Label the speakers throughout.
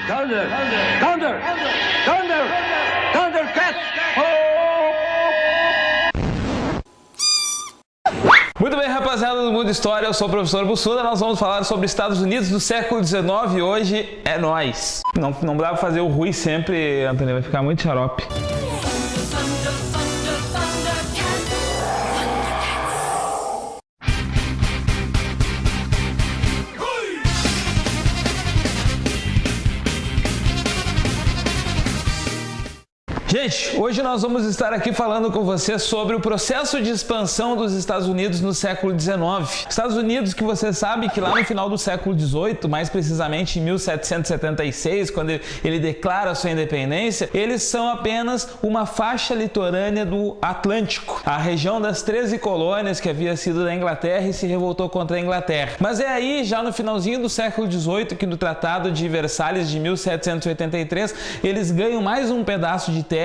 Speaker 1: Thunder! Thunder! Thunder! Thundercats!
Speaker 2: Muito bem, rapaziada do Mundo História, eu sou o professor Bussuda. Nós vamos falar sobre Estados Unidos do século XIX e hoje é nóis. Não dá pra fazer o Rui sempre, Antônio, vai ficar muito xarope. Gente, hoje nós vamos estar aqui falando com você sobre o processo de expansão dos Estados Unidos no século XIX. Estados Unidos, que você sabe que lá no final do século XVIII, mais precisamente em 1776, quando ele declara sua independência, eles são apenas uma faixa litorânea do Atlântico, a região das 13 colônias que havia sido da Inglaterra e se revoltou contra a Inglaterra. Mas é aí, já no finalzinho do século XVIII, que no Tratado de Versalhes de 1783, eles ganham mais um pedaço de terra,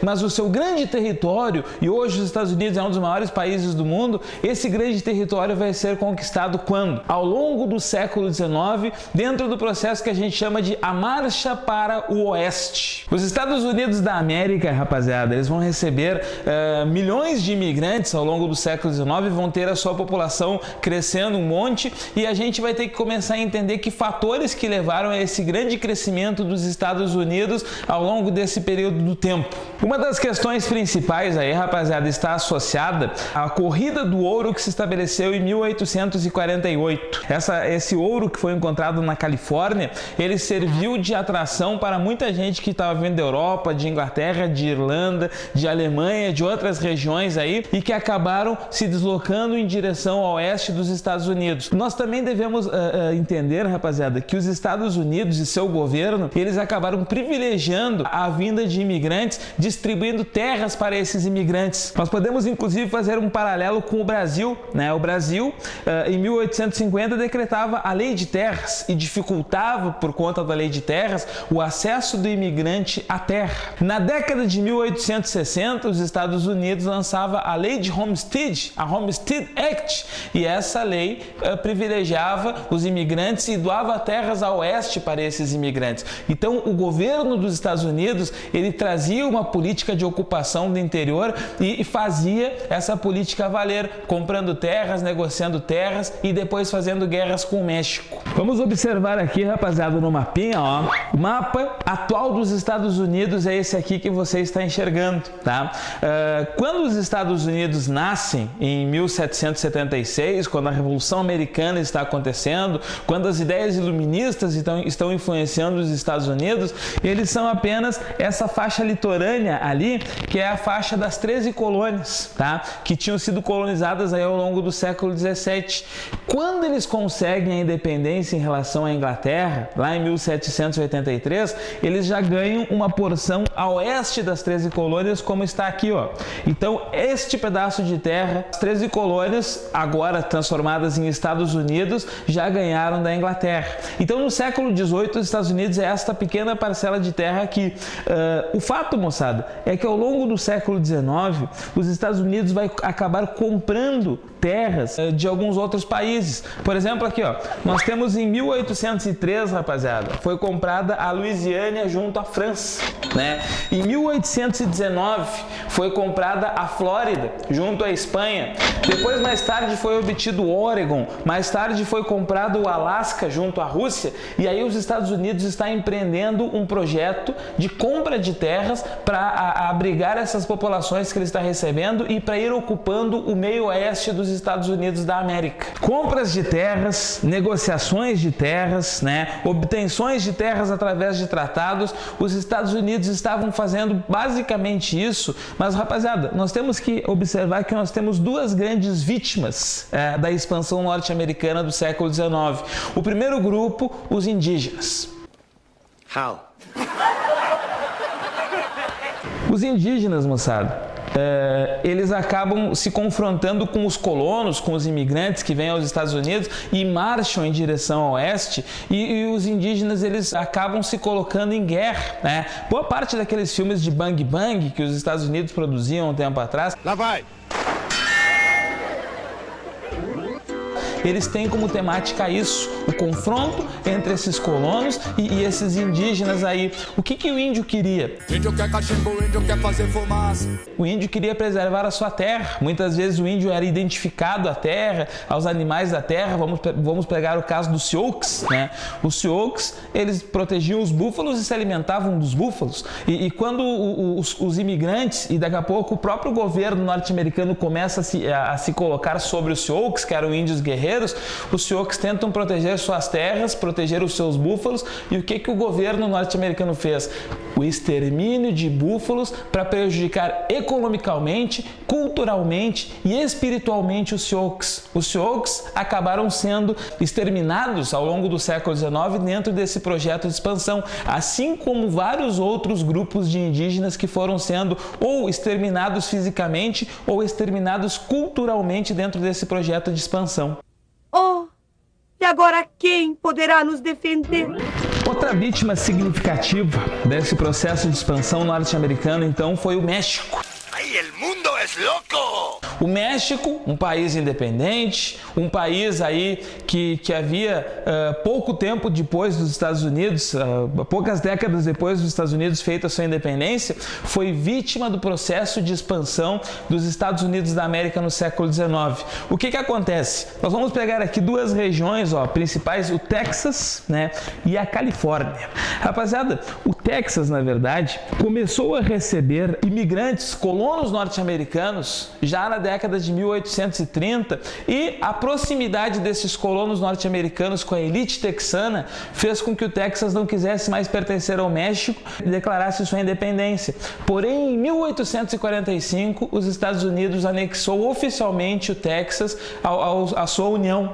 Speaker 2: mas o seu grande território, e hoje os Estados Unidos é um dos maiores países do mundo, esse grande território vai ser conquistado quando? Ao longo do século XIX, dentro do processo que a gente chama de a Marcha para o Oeste. Os Estados Unidos da América, rapaziada, eles vão receber milhões de imigrantes ao longo do século XIX, vão ter a sua população crescendo um monte, e a gente vai ter que começar a entender que fatores que levaram a esse grande crescimento dos Estados Unidos ao longo desse período do tempo. Uma das questões principais aí, rapaziada, está associada à corrida do ouro que se estabeleceu em 1848. Esse ouro que foi encontrado na Califórnia, ele serviu de atração para muita gente que estava vindo da Europa, de Inglaterra, de Irlanda, de Alemanha, de outras regiões aí, e que acabaram se deslocando em direção ao oeste dos Estados Unidos. Nós também devemos entender, rapaziada, que os Estados Unidos e seu governo, eles acabaram privilegiando a vinda de imigrantes, distribuindo terras para esses imigrantes. Nós podemos inclusive fazer um paralelo com o Brasil, né? O Brasil, em 1850, decretava a lei de terras e dificultava, por conta da lei de terras, o acesso do imigrante à terra. Na década de 1860, os Estados Unidos lançava a lei de Homestead, a Homestead Act, e essa lei privilegiava os imigrantes e doava terras ao oeste para esses imigrantes. Então, o governo dos Estados Unidos, ele trazia uma política de ocupação do interior e fazia essa política valer, comprando terras, negociando terras e depois fazendo guerras com o México. Vamos observar aqui, rapaziada, no mapinha, ó. O mapa atual dos Estados Unidos é esse aqui que você está enxergando, tá? Quando os Estados Unidos nascem, em 1776, quando a Revolução Americana está acontecendo, quando as ideias iluministas estão influenciando os Estados Unidos, eles são apenas essa faixa litorânea ali, que é a faixa das 13 colônias, tá? Que tinham sido colonizadas aí ao longo do século XVII. Quando eles conseguem a independência em relação à Inglaterra, lá em 1783, eles já ganham uma porção a oeste das 13 colônias, como está aqui, ó. Então, este pedaço de terra, as 13 colônias, agora transformadas em Estados Unidos, já ganharam da Inglaterra. Então, no século XVIII, os Estados Unidos é esta pequena parcela de terra aqui. O fato, moçada, é que ao longo do século XIX, os Estados Unidos vai acabar comprando terras de alguns outros países. Por exemplo, aqui, ó, nós temos em 1803, rapaziada, foi comprada a Louisiana junto à França, né? Em 1819, foi comprada a Flórida junto à Espanha. Depois, mais tarde, foi obtido o Oregon. Mais tarde, foi comprado o Alasca junto à Rússia. E aí, os Estados Unidos está empreendendo um projeto de compra de terras para abrigar essas populações que ele está recebendo e para ir ocupando o meio oeste dos Estados Unidos da América. Compras de terras, negociações de terras, né, obtenções de terras através de tratados, os Estados Unidos estavam fazendo basicamente isso, mas rapaziada, nós temos que observar que nós temos duas grandes vítimas da expansão norte-americana do século XIX. O primeiro grupo, os indígenas.
Speaker 1: How?
Speaker 2: Os indígenas, moçada, eles acabam se confrontando com os colonos, com os imigrantes que vêm aos Estados Unidos e marcham em direção ao oeste, e os indígenas, eles acabam se colocando em guerra, né? Boa parte daqueles filmes de Bang Bang que os Estados Unidos produziam um tempo atrás,
Speaker 1: Lá vai!
Speaker 2: eles têm como temática isso, o confronto entre esses colonos e esses indígenas aí. O que o índio queria?
Speaker 3: Índio quer cachimbo, índio quer fazer fumaça.
Speaker 2: O índio queria preservar a sua terra. Muitas vezes o índio era identificado à terra, aos animais da terra. Vamos pegar o caso dos Sioux, né? Os Sioux, eles protegiam os búfalos e se alimentavam dos búfalos. E quando os imigrantes e daqui a pouco o próprio governo norte-americano começa a se colocar sobre os Sioux, que eram índios guerreiros, os Sioux tentam proteger suas terras, proteger os seus búfalos. E o que o governo norte-americano fez? O extermínio de búfalos para prejudicar economicamente, culturalmente e espiritualmente os Sioux. Os Sioux acabaram sendo exterminados ao longo do século XIX dentro desse projeto de expansão, assim como vários outros grupos de indígenas que foram sendo ou exterminados fisicamente ou exterminados culturalmente dentro desse projeto de expansão.
Speaker 4: Oh, e agora quem poderá nos defender?
Speaker 2: Outra vítima significativa desse processo de expansão norte-americano, então, foi o México.
Speaker 3: Aí, el mundo es loco!
Speaker 2: O México, um país independente, um país aí que havia pouco tempo depois dos Estados Unidos, poucas décadas depois dos Estados Unidos feita a sua independência, foi vítima do processo de expansão dos Estados Unidos da América no século XIX. O que acontece? Nós vamos pegar aqui duas regiões principais, o Texas, né, e a Califórnia. Rapaziada, o Texas, na verdade, começou a receber imigrantes, colonos norte-americanos, já na década de 1830, e a proximidade desses colonos norte-americanos com a elite texana fez com que o Texas não quisesse mais pertencer ao México e declarasse sua independência. Porém, em 1845, os Estados Unidos anexou oficialmente o Texas à sua união.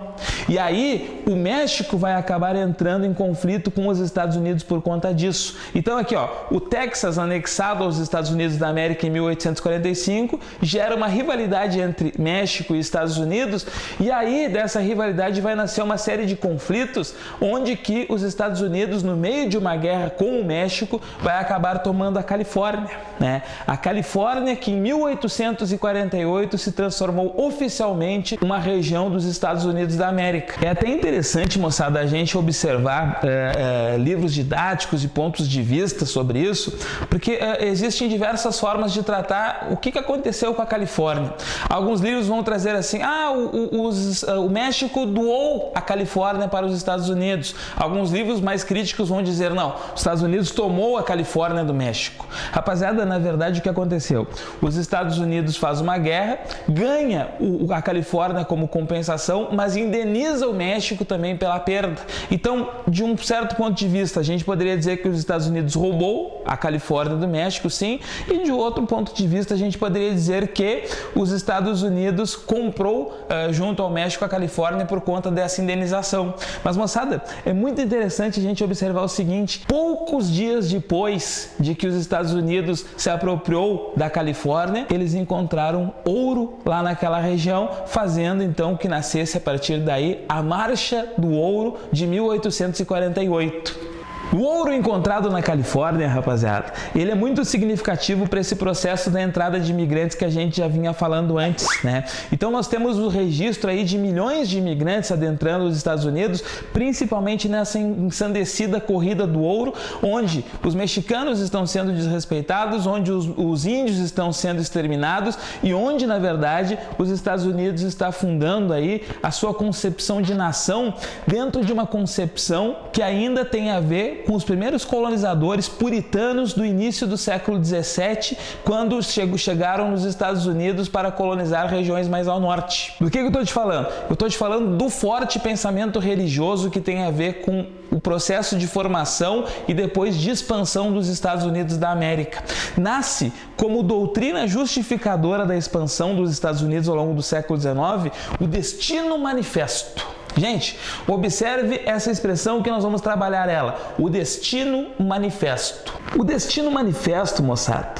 Speaker 2: E aí, o México vai acabar entrando em conflito com os Estados Unidos por conta disso. Então aqui, o Texas anexado aos Estados Unidos da América em 1845 gera uma rivalidade entre México e Estados Unidos, e aí dessa rivalidade vai nascer uma série de conflitos onde que os Estados Unidos, no meio de uma guerra com o México, vai acabar tomando a Califórnia, né? A Califórnia, que em 1848 se transformou oficialmente uma região dos Estados Unidos da América. É até interessante, moçada, a gente observar livros didáticos e pontos de vista sobre isso, porque existem diversas formas de tratar o que aconteceu com a Califórnia. Alguns livros vão trazer assim, o México doou a Califórnia para os Estados Unidos. Alguns livros mais críticos vão dizer, não, os Estados Unidos tomou a Califórnia do México. Rapaziada, na verdade o que aconteceu? Os Estados Unidos faz uma guerra, ganha a Califórnia como compensação, mas indeniza o México também pela perda. Então, de um certo ponto de vista, a gente poderia dizer que os Estados Unidos roubou a Califórnia do México, sim, e de outro ponto de vista, a gente poderia dizer que os Estados Unidos comprou junto ao México a Califórnia por conta dessa indenização. Mas, moçada, é muito interessante a gente observar o seguinte: poucos dias depois de que os Estados Unidos se apropriou da Califórnia, eles encontraram ouro lá naquela região, fazendo então que nascesse a partir daí a Marcha do Ouro de 1848. O ouro encontrado na Califórnia, rapaziada, ele é muito significativo para esse processo da entrada de imigrantes que a gente já vinha falando antes, né? Então nós temos o registro aí de milhões de imigrantes adentrando os Estados Unidos, principalmente nessa ensandecida corrida do ouro, onde os mexicanos estão sendo desrespeitados, onde os índios estão sendo exterminados e onde, na verdade, os Estados Unidos está fundando aí a sua concepção de nação dentro de uma concepção que ainda tem a ver com os primeiros colonizadores puritanos do início do século XVII, quando chegaram nos Estados Unidos para colonizar regiões mais ao norte. Do que eu estou te falando? Eu estou te falando do forte pensamento religioso que tem a ver com o processo de formação e depois de expansão dos Estados Unidos da América. Nasce como doutrina justificadora da expansão dos Estados Unidos ao longo do século XIX o Destino Manifesto. Gente, observe essa expressão que nós vamos trabalhar ela, o Destino Manifesto. O Destino Manifesto, moçada,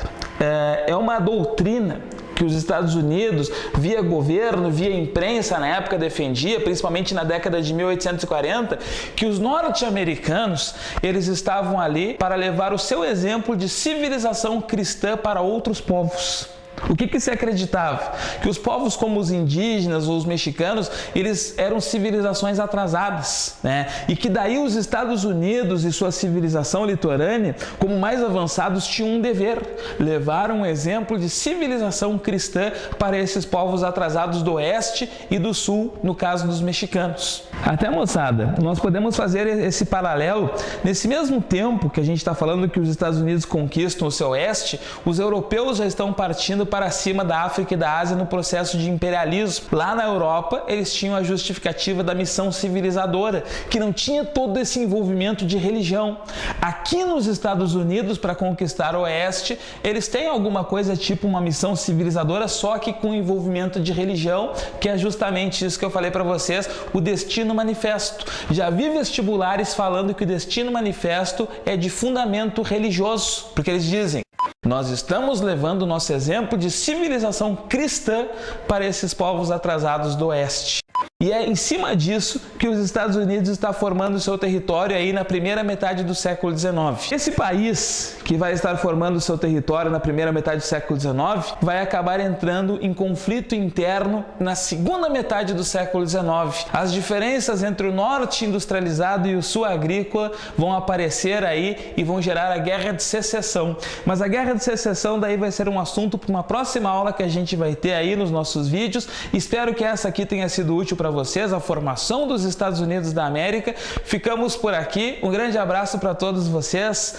Speaker 2: é uma doutrina que os Estados Unidos, via governo, via imprensa na época defendia, principalmente na década de 1840, que os norte-americanos, eles estavam ali para levar o seu exemplo de civilização cristã para outros povos. O que se acreditava? Que os povos como os indígenas ou os mexicanos, eles eram civilizações atrasadas, né? E que daí os Estados Unidos e sua civilização litorânea, como mais avançados, tinham um dever, levar um exemplo de civilização cristã para esses povos atrasados do oeste e do sul, no caso dos mexicanos. Até, moçada, nós podemos fazer esse paralelo. Nesse mesmo tempo que a gente está falando que os Estados Unidos conquistam o seu oeste, os europeus já estão partindo para cima da África e da Ásia no processo de imperialismo. Lá na Europa, eles tinham a justificativa da missão civilizadora, que não tinha todo esse envolvimento de religião. Aqui nos Estados Unidos, para conquistar o oeste, eles têm alguma coisa tipo uma missão civilizadora, só que com envolvimento de religião, que é justamente isso que eu falei para vocês, o Destino Manifesto. Já vi vestibulares falando que o Destino Manifesto é de fundamento religioso, porque eles dizem: nós estamos levando o nosso exemplo de civilização cristã para esses povos atrasados do oeste. E é em cima disso que os Estados Unidos está formando seu território aí na primeira metade do século XIX. Esse país que vai estar formando seu território na primeira metade do século XIX vai acabar entrando em conflito interno na segunda metade do século XIX. As diferenças entre o norte industrializado e o sul agrícola vão aparecer aí e vão gerar a Guerra de Secessão. Mas a Guerra de Secessão daí vai ser um assunto para uma próxima aula que a gente vai ter aí nos nossos vídeos. Espero que essa aqui tenha sido útil para vocês, a formação dos Estados Unidos da América. Ficamos por aqui. Um grande abraço para todos vocês.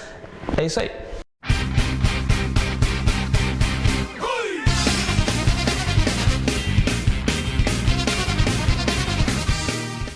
Speaker 2: É isso aí.